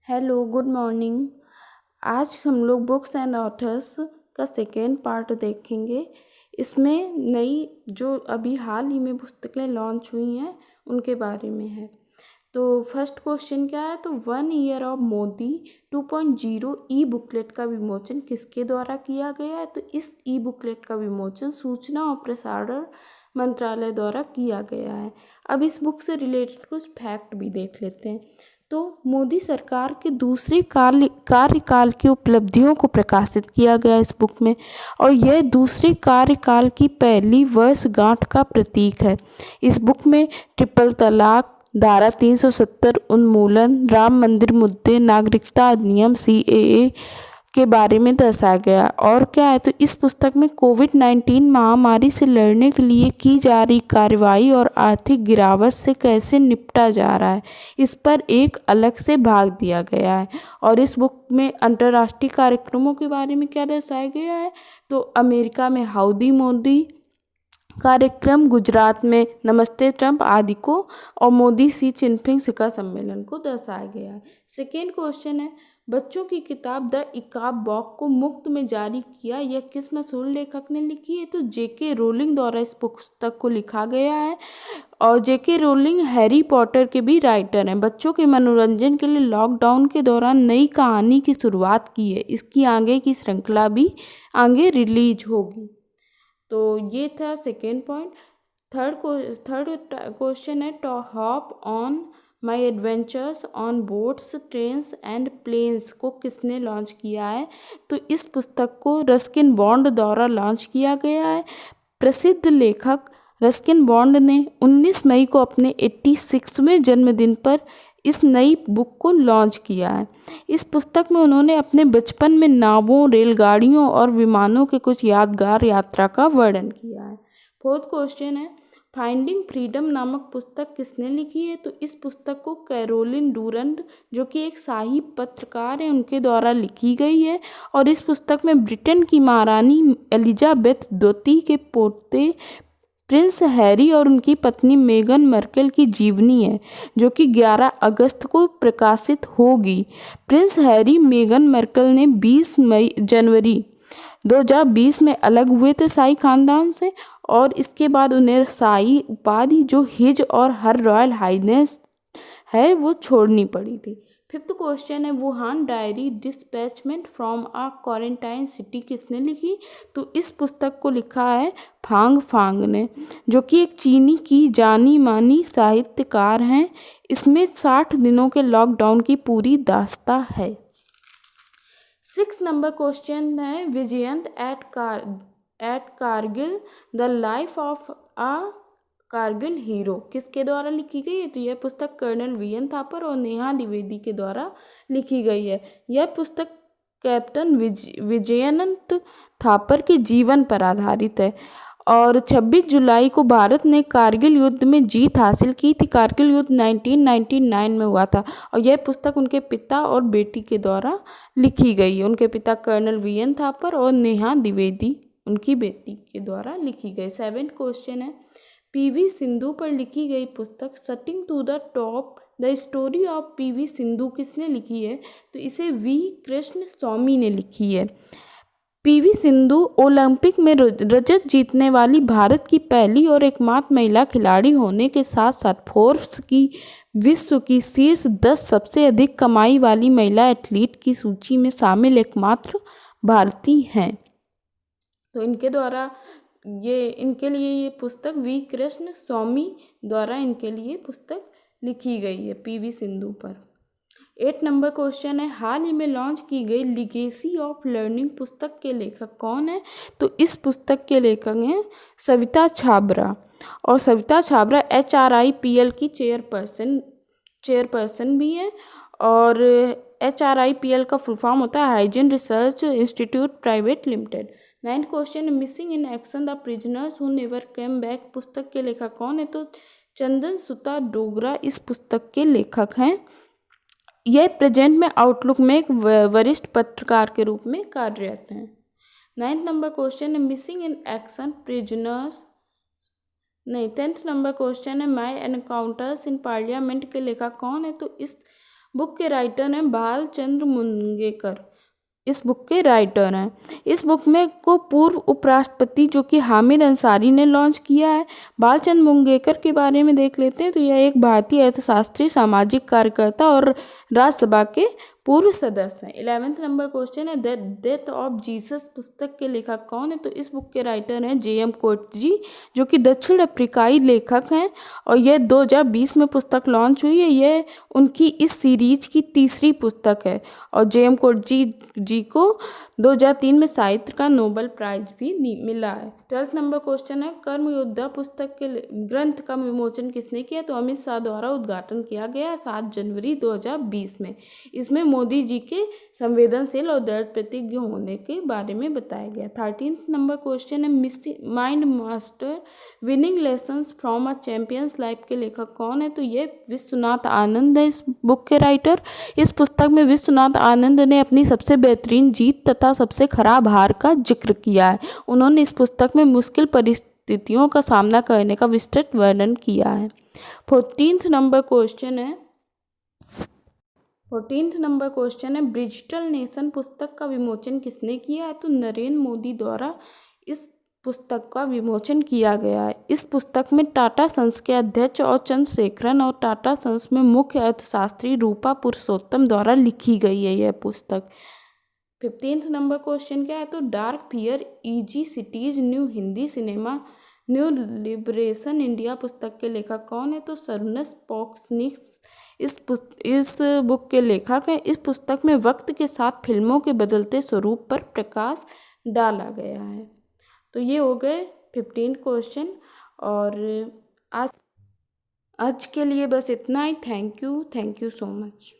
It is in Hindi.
Hello, good morning. आज हम लोग बुक्स एंड ऑथर्स का सेकेंड पार्ट देखेंगे। इसमें नई जो अभी हाल ही में पुस्तकें लॉन्च हुई हैं उनके बारे में है। तो फर्स्ट क्वेश्चन क्या है? तो 1 year of Modi 2.0 E booklet का विमोचन किसके द्वारा किया गया है? तो इस ई बुकलेट का विमोचन सूचना और प्रसारण मंत्रालय द्वारा किया गया है। अब इस बुक से रिलेटेड कुछ फैक्ट भी देख लेते हैं। तो मोदी सरकार के दूसरे कार्यकाल की उपलब्धियों को प्रकाशित किया गया इस बुक में, और यह दूसरे कार्यकाल की पहली वर्षगांठ का प्रतीक है। इस बुक में ट्रिपल तलाक, धारा 370 उन्मूलन, राम मंदिर मुद्दे, नागरिकता अधिनियम CAA के बारे में दर्शाया गया। और क्या है? तो इस पुस्तक में कोविड-19 महामारी से लड़ने के लिए की जा रही कार्रवाई और आर्थिक गिरावट से कैसे निपटा जा रहा है, इस पर एक अलग से भाग दिया गया है। और इस बुक में अंतर्राष्ट्रीय कार्यक्रमों के बारे में क्या दर्शाया गया है? तो अमेरिका में हाउडी मोदी कार्यक्रम, गुजरात में नमस्ते ट्रंप आदि को, और मोदी सी चिनफिंग शिखर सम्मेलन को दर्शाया गया है। सेकेंड क्वेश्चन है, बच्चों की किताब द इकाब बॉक्स को मुफ्त में जारी किया, यह किस मशहूर लेखक ने लिखी है? तो JK रोलिंग द्वारा इस पुस्तक को लिखा गया है। और JK रोलिंग हैरी पॉटर के भी राइटर हैं। बच्चों के मनोरंजन के लिए लॉकडाउन के दौरान नई कहानी की शुरुआत की है। इसकी आगे की श्रृंखला भी आगे रिलीज होगी। तो ये था सेकेंड पॉइंट। थर्ड क्वेश्चन है, to hop on my adventures on boats, trains and planes को किसने लॉन्च किया है? तो इस पुस्तक को रस्किन बॉन्ड द्वारा लॉन्च किया गया है। प्रसिद्ध लेखक रस्किन बॉन्ड ने 19 मई को अपने 86वें जन्मदिन पर इस नई बुक को लॉन्च किया है। इस पुस्तक में उन्होंने अपने बचपन में नावों, रेलगाड़ियों और विमानों के कुछ यादगार यात्रा का वर्णन किया है। फोर्थ क्वेश्चन है, फाइंडिंग फ्रीडम नामक पुस्तक किसने लिखी है? तो इस पुस्तक को कैरोलिन डूरंड, जो कि एक शाही पत्रकार हैं, उनके द्वारा लिखी गई है। और इस पुस्तक में ब्रिटेन की महारानी एलिजाबेथ द्वितीय के पोते प्रिंस हैरी और उनकी पत्नी मेगन मर्केल की जीवनी है, जो कि 11 अगस्त को प्रकाशित होगी। प्रिंस हैरी मेगन मर्केल ने 20 जनवरी 2020 में अलग हुए थे शाही खानदान से, और इसके बाद उन्हें शाही उपाधि जो हिज और हर रॉयल हाइनेस है वो छोड़नी पड़ी थी। फिफ्थ क्वेश्चन है, Wuhan diary dispatchment from a quarantine city किसने लिखी? तो इस पुस्तक को लिखा है फांग फांग ने, जो कि एक चीनी की जानी मानी साहित्यकार हैं। इसमें 60 दिनों के लॉकडाउन की पूरी दास्तां है। 6 नंबर क्वेश्चन है, Vijayant at Kargil the life of a Kargil hero किसके द्वारा लिखी गई है? तो यह पुस्तक कर्नल VN थापर और नेहा द्विवेदी के द्वारा लिखी गई है। यह पुस्तक कैप्टन विजयनंत थापर के जीवन पर आधारित है। और 26 जुलाई को भारत ने कारगिल युद्ध में जीत हासिल की थी। कारगिल युद्ध 1999 में हुआ था, और यह पुस्तक उनके पिता और बेटी के द्वारा लिखी गई है। उनके पिता कर्नल VN थापर और नेहा द्विवेदी उनकी बेटी के द्वारा लिखी गई। 7th क्वेश्चन है, PV सिंधु पर लिखी गई पुस्तक shuttling to the top the story of PV Sindhu किसने लिखी है? तो इसे V कृष्ण स्वामी ने लिखी है। PV सिंधु ओलंपिक में रजत जीतने वाली भारत की पहली और एकमात्र महिला खिलाड़ी होने के साथ साथ फोर्ब्स की विश्व की शीर्ष 10 सबसे अधिक कमाई वाली महिला एथलीट की सूची में शामिल एकमात्र भारतीय हैं। तो इनके लिए ये पुस्तक V कृष्ण स्वामी द्वारा इनके लिए पुस्तक लिखी गई है PV सिंधु पर। 8 नंबर क्वेश्चन है, हाल ही में लॉन्च की गई लिगेसी ऑफ लर्निंग पुस्तक के लेखक कौन है? तो इस पुस्तक के लेखक हैं सविता छाबरा, और सविता छाबरा HRIPL की चेयरपर्सन भी हैं। और HRIPL का फुल फॉर्म होता है hygiene research institute private limited. 9th question, missing in action the prisoners who never came back पुस्तक के लेखक कौन है? तो चंदन सुता डोगरा इस पुस्तक के लेखक हैं। यह प्रेजेंट में आउटलुक में एक वरिष्ठ पत्रकार के रूप में कार्यरत हैं। 9th नंबर क्वेश्चन है, missing in action prisoners 10th number question है, माई एनकाउंटर्स इन पार्लियामेंट के लेखक कौन है? तो इस बुक के राइटर हैं भालचंद्र मुंगेकर। इस बुक के राइटर हैं। इस बुक में को पूर्व उपराष्ट्रपति जो कि हामिद अंसारी ने लॉन्च किया है। भालचंद्र मुंगेकर के बारे में देख लेते हैं तो यह एक भारतीय अर्थशास्त्री, सामाजिक कार्यकर्ता और राज्यसभा के पूर्व सदस्य हैं। 11th नंबर क्वेश्चन है द डेथ ऑफ जीसस पुस्तक के लेखक कौन है? तो इस बुक के राइटर हैं जे एम कोटजी, जो कि दक्षिण अफ्रीकाई लेखक हैं और यह 2020 में पुस्तक लॉन्च हुई है। यह उनकी इस सीरीज की तीसरी पुस्तक है और जे एम कोटजी जी को 2003 में साहित्य का नोबेल प्राइज भी मिला है। 12th नंबर क्वेश्चन है कर्मयोद्धा पुस्तक के ग्रंथ का विमोचन किसने किया? तो अमित शाह द्वारा उद्घाटन किया गया 7 जनवरी 2020 में। इसमें मोदी जी के संवेदनशील और दृढ़ प्रतिज्ञ होने के बारे में बताया गया। 13th नंबर क्वेश्चन है mind master winning lessons from a champions life के लेखक कौन है? तो ये विश्वनाथ आनंद है इस बुक के राइटर। इस पुस्तक में विश्वनाथ आनंद ने अपनी सबसे बेहतरीन जीत तथा सबसे खराब हार का जिक्र किया है। उन्होंने इस पुस्तक में मुश्किल परिस्थितियों का सामना करने का विस्तृत वर्णन किया है। 14th नंबर क्वेश्चन है डिजिटल नेशन पुस्तक का विमोचन किसने किया है? तो नरेंद्र मोदी द्वारा इस पुस्तक का विमोचन किया गया है। इस पुस्तक में टाटा सन्स के अध्यक्ष और चंद्रशेखरन और टाटा सन्स में मुख्य अर्थशास्त्री रूपा पुरुषोत्तम द्वारा लिखी गई है यह पुस्तक। 15th नंबर क्वेश्चन क्या है? तो dark fear easy cities new Hindi cinema new liberation India पुस्तक के लेखक कौन है? तो सरनस पॉक्सनिक्स इस बुक के लेखक हैं। इस पुस्तक में वक्त के साथ फिल्मों के बदलते स्वरूप पर प्रकाश डाला गया है। तो ये हो गए 15 क्वेश्चन और आज के लिए बस इतना ही। Thank you so much.